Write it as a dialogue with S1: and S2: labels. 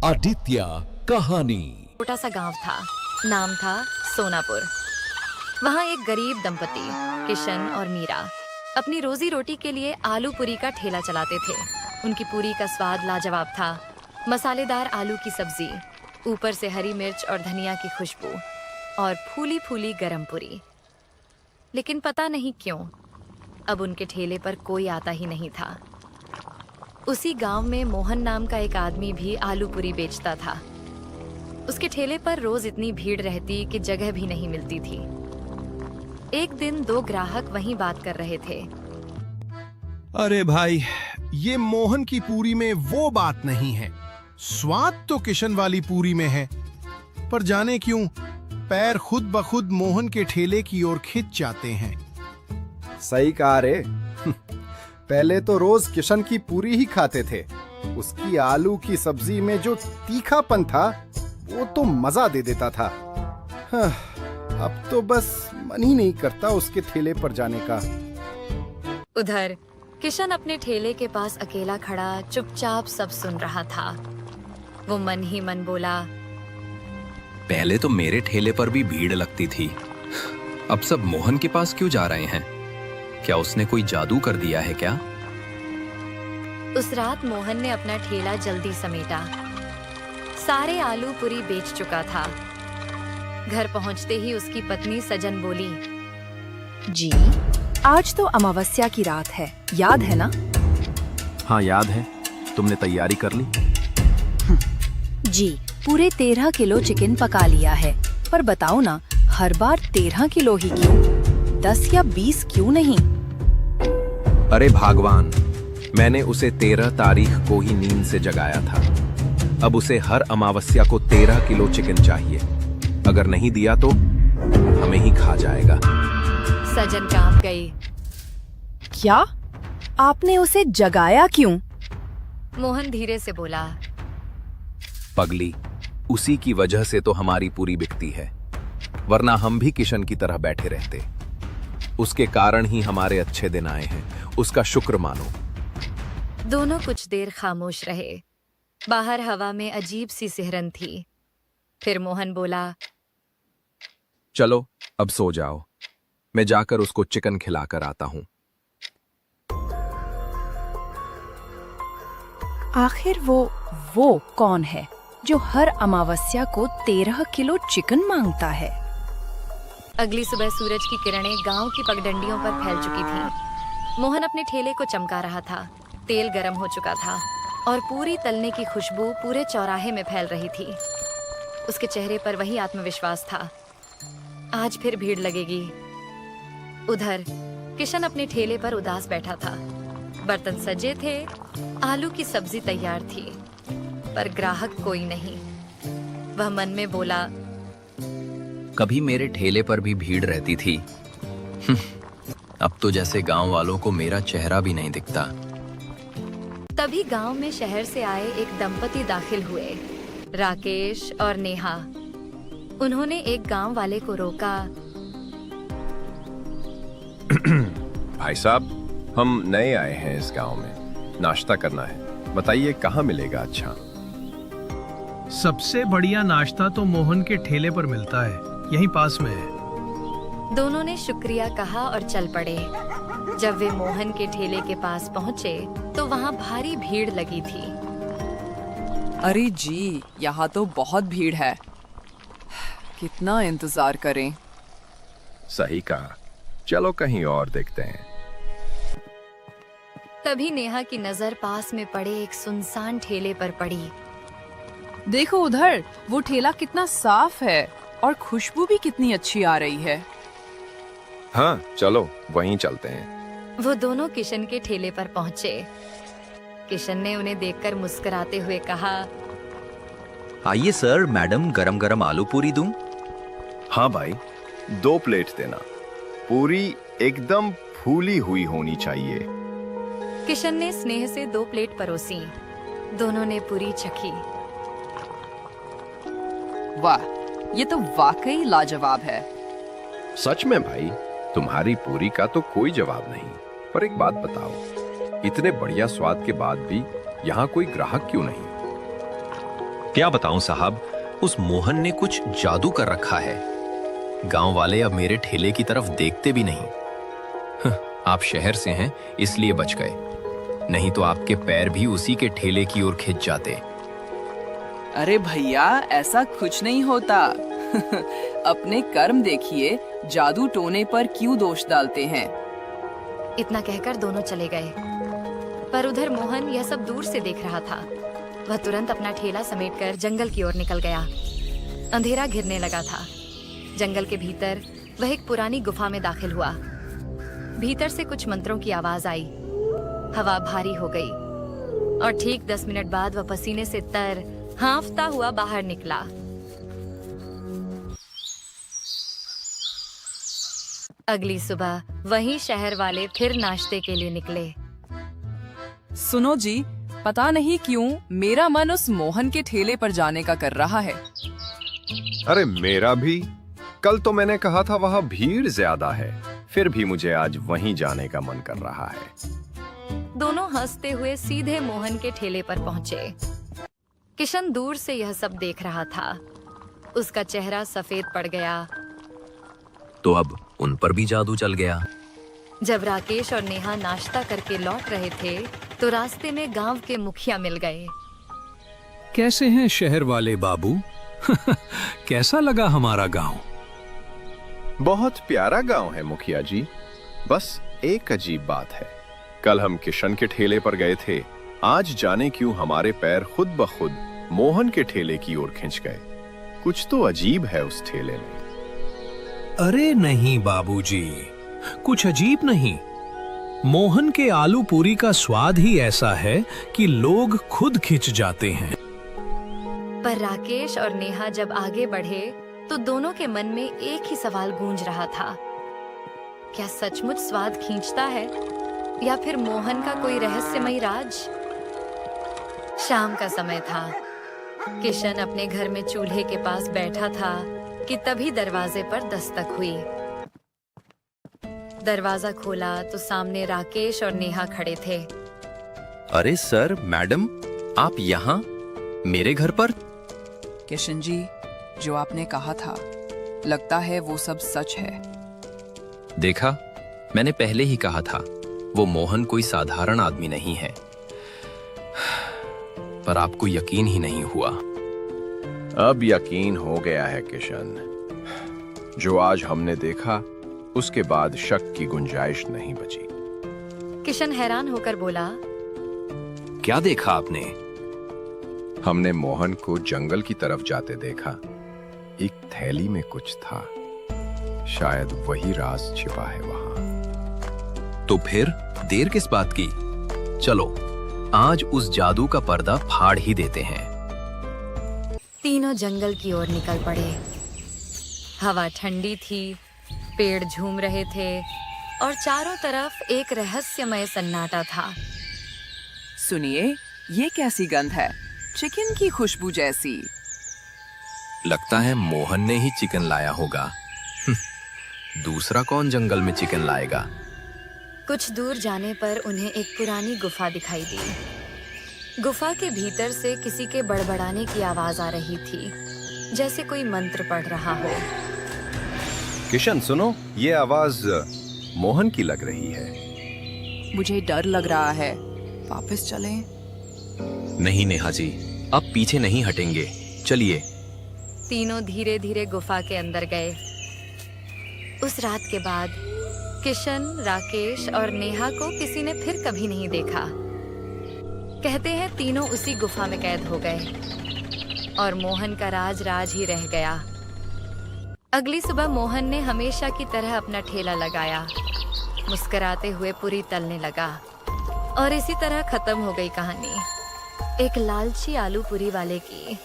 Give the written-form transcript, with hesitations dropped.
S1: आदित्य कहानी।
S2: छोटा सा गांव था, नाम था सोनापुर। वहाँ एक गरीब दंपति किशन और मीरा अपनी रोजी रोटी के लिए आलू पूरी का ठेला चलाते थे। उनकी पूरी का स्वाद लाजवाब था। मसालेदार आलू की सब्जी, ऊपर से हरी मिर्च और धनिया की खुशबू और फूली फूली गरम पूरी। लेकिन पता नहीं क्यों अब उनके ठेले पर कोई आता ही नहीं था। उसी गांव में मोहन नाम का एक आदमी भी आलू पूरी बेचता था। उसके ठेले पर रोज इतनी भीड़ रहती कि जगह भी नहीं मिलती थी। एक दिन दो ग्राहक वहीं बात कर रहे थे।
S3: अरे भाई, ये मोहन की पूरी में वो बात नहीं है। स्वाद तो किशन वाली पूरी में है, पर जाने क्यों पैर खुद ब खुद मोहन के ठेले की ओर खिंच जाते हैं।
S4: सही कहा रे। पहले तो रोज किशन की पूरी ही खाते थे। उसकी आलू की सब्जी में जो तीखापन था वो तो मजा दे देता था। अब तो बस मन ही नहीं करता उसके ठेले पर जाने का।
S2: उधर किशन अपने ठेले के पास अकेला खड़ा चुपचाप सब सुन रहा था। वो मन ही मन बोला,
S5: पहले तो मेरे ठेले पर भी भीड़ लगती थी, अब सब मोहन के पास क्यों जा रहे हैं? क्या उसने कोई जादू कर दिया है क्या?
S2: उस रात मोहन ने अपना ठेला जल्दी समेटा। सारे आलू पूरी बेच चुका था। घर पहुंचते ही उसकी पत्नी सजन बोली,
S6: जी, आज तो अमावस्या की रात है, याद है ना?
S4: हाँ याद है। तुमने तैयारी कर ली?
S6: जी, पूरे 13 किलो चिकन पका लिया है। पर बताओ ना, हर बार 13 किलो ही क्यों? 10 या 20 क्यों नहीं?
S7: अरे भगवान, मैंने उसे 13 तारीख को ही नींद से जगाया था। अब उसे हर अमावस्या को 13 किलो चिकन चाहिए। अगर नहीं दिया तो हमें ही खा जाएगा।
S2: सजन कांप गई।
S6: क्या? आपने उसे जगाया क्यों?
S2: मोहन धीरे से बोला,
S7: पगली, उसी की वजह से तो हमारी पूरी बिकती है, वरना हम भी किशन की तरह बैठे रहते। उसके कारण ही हमारे अच्छे दिन आए हैं, उसका शुक्र मानो।
S2: दोनों कुछ देर खामोश रहे। बाहर हवा में अजीब सी सिहरन थी। फिर मोहन बोला,
S7: चलो अब सो जाओ, मैं जाकर उसको चिकन खिलाकर आता हूँ।
S6: आखिर वो कौन है जो हर अमावस्या को 13 किलो चिकन मांगता है?
S2: अगली सुबह सूरज की किरणें गांव की पगडंडियों पर फैल चुकी थीं। मोहन अपने ठेले को चमका रहा था। तेल गर्म हो चुका था और पूरी तलने की खुशबू पूरे चौराहे में फैल रही थी। उसके चेहरे पर वही आत्मविश्वास था, आज फिर भीड़ लगेगी। उधर किशन अपने ठेले पर उदास बैठा था। बर्तन सजे थे, आलू की सब्जी तैयार थी, पर ग्राहक कोई नहीं। वह मन में बोला,
S5: कभी मेरे ठेले पर भी भीड़ रहती थी। अब तो जैसे गांव वालों को मेरा चेहरा भी नहीं दिखता।
S2: तभी गांव में शहर से आए एक दंपति दाखिल हुए, राकेश और नेहा। उन्होंने एक गांव वाले को रोका।
S8: भाई साहब, हम नए आए हैं इस गांव में, नाश्ता करना है, बताइए कहाँ मिलेगा अच्छा?
S3: सबसे बढ़िया नाश्ता तो मोहन के ठेले पर मिलता है, यहीं पास में है।
S2: दोनों ने शुक्रिया कहा और चल पड़े। जब वे मोहन के ठेले के पास पहुंचे तो वहां भारी भीड़ लगी थी।
S9: अरे जी, यहाँ तो बहुत भीड़ है, कितना इंतजार करें।
S8: सही कहा, चलो कहीं और देखते हैं।
S2: तभी नेहा की नजर पास में पड़े एक सुनसान ठेले पर पड़ी।
S9: देखो उधर, वो ठेला कितना साफ है और खुशबू भी कितनी अच्छी आ रही है।
S8: हाँ चलो वहीं चलते हैं।
S2: वो दोनों किशन के ठेले पर पहुंचे। किशन ने उन्हें देखकर मुस्कुराते हुए कहा,
S5: आइए सर, मैडम गरम गरम आलू पूरी दूं?
S8: हाँ भाई, 2 प्लेट देना। पूरी एकदम फूली हुई होनी चाहिए।
S2: किशन ने स्नेह से 2 प्लेट परोसी। दोनों ने पूरी चखी।
S9: वाह, ये तो वाकई लाजवाब है।
S8: सच में भाई, तुम्हारी पूरी का तो कोई जवाब नहीं। पर एक बात बताओ, इतने बढ़िया स्वाद के बाद भी यहाँ कोई ग्राहक क्यों नहीं?
S5: क्या बताऊं साहब, उस मोहन ने कुछ जादू कर रखा है। गांव वाले अब मेरे ठेले की तरफ देखते भी नहीं। आप शहर से हैं इसलिए बच गए, नहीं तो आपके पैर भी उसी के ठेले की ओर खिंच जाते।
S9: अरे भैया, ऐसा कुछ नहीं होता। अपने कर्म देखिए, जादू टोने पर क्यों दोष डालते हैं।
S2: इतना कहकर दोनों चले गए, पर उधर मोहन यह सब दूर से देख रहा था। वह तुरंत अपना ठेला समेटकर जंगल की ओर निकल गया। अंधेरा घिरने लगा था। जंगल के भीतर वह एक पुरानी गुफा में दाखिल हुआ। भीतर से कुछ मंत्रों की आवाज आई। हवा भारी हो गई और ठीक 10 मिनट बाद वह पसीने से तर हांफता हुआ बाहर निकला। अगली सुबह वही शहर वाले फिर नाश्ते के लिए निकले।
S9: सुनो जी, पता नहीं क्यों मेरा मन उस मोहन के ठेले पर जाने का कर रहा है।
S8: अरे मेरा भी। कल तो मैंने कहा था वहां भीड़ ज्यादा है, फिर भी मुझे आज वहीं जाने का मन कर रहा है।
S2: दोनों हंसते हुए सीधे मोहन के ठेले पर पहुंचे। किशन दूर से यह सब देख रहा था। उसका चेहरा सफेद पड़ गया।
S5: तो अब उन पर भी जादू चल गया।
S2: जब राकेश और नेहा नाश्ता करके लौट रहे थे तो रास्ते में गांव के मुखिया मिल गए।
S1: कैसे हैं शहर वाले बाबू? कैसा लगा हमारा गांव?
S8: बहुत प्यारा गांव है मुखिया जी। बस एक अजीब बात है, कल हम किशन के ठेले पर गए थे, आज जाने क्यों हमारे पैर खुद ब खुद मोहन के ठेले की ओर खिंच गए। कुछ तो अजीब है उस ठेले में।
S1: अरे नहीं बाबूजी, कुछ अजीब नहीं। मोहन के आलू पूरी का स्वाद ही ऐसा है कि लोग खुद खिंच जाते हैं।
S2: पर राकेश और नेहा जब आगे बढ़े तो दोनों के मन में एक ही सवाल गूंज रहा था, क्या सचमुच स्वाद खींचता है या फिर मोहन का कोई रहस्यमयी राज? शाम का समय था। किशन अपने घर में चूल्हे के पास बैठा था कि तभी दरवाजे पर दस्तक हुई। दरवाजा खोला तो सामने राकेश और नेहा खड़े थे।
S5: अरे सर, मैडम, आप यहाँ मेरे घर पर?
S9: किशन जी, जो आपने कहा था, लगता है वो सब सच है।
S5: देखा, मैंने पहले ही कहा था वो मोहन कोई साधारण आदमी नहीं है। पर आपको यकीन ही नहीं हुआ।
S8: अब यकीन हो गया है किशन। जो आज हमने देखा उसके बाद शक की गुंजाइश नहीं बची।
S2: किशन हैरान होकर बोला,
S5: क्या देखा आपने?
S8: हमने मोहन को जंगल की तरफ जाते देखा। एक थैली में कुछ था, शायद वही राज छिपा है वहां।
S5: तो फिर देर किस बात की? चलो आज उस जादू का पर्दा फाड़ ही देते हैं।
S2: तीनों जंगल की ओर निकल पड़े। हवा ठंडी थी, पेड़ झूम रहे थे और चारों तरफ एक रहस्यमय सन्नाटा था।
S9: सुनिए, ये कैसी गंध है? चिकन की खुशबू जैसी।
S5: लगता है मोहन ने ही चिकन लाया होगा। दूसरा कौन जंगल में चिकन लाएगा?
S2: कुछ दूर जाने पर उन्हें एक पुरानी गुफा दिखाई दी। गुफा के भीतर से किसी के बड़बड़ाने की आवाज आ रही थी, जैसे कोई मंत्र पढ़ रहा हो।
S8: किशन सुनो, ये आवाज मोहन की लग रही है।
S9: मुझे डर लग रहा है, वापस चलें?
S5: नहीं नेहा जी, अब पीछे नहीं हटेंगे, चलिए।
S2: तीनों धीरे धीरे गुफा के अंदर गए। उस रात के बाद किशन, राकेश और नेहा को किसी ने फिर कभी नहीं देखा। कहते हैं तीनों उसी गुफा में कैद हो गए और मोहन का राज राज ही रह गया। अगली सुबह मोहन ने हमेशा की तरह अपना ठेला लगाया, मुस्कुराते हुए पूरी तलने लगा और इसी तरह खत्म हो गई कहानी एक लालची आलू पूरी वाले की।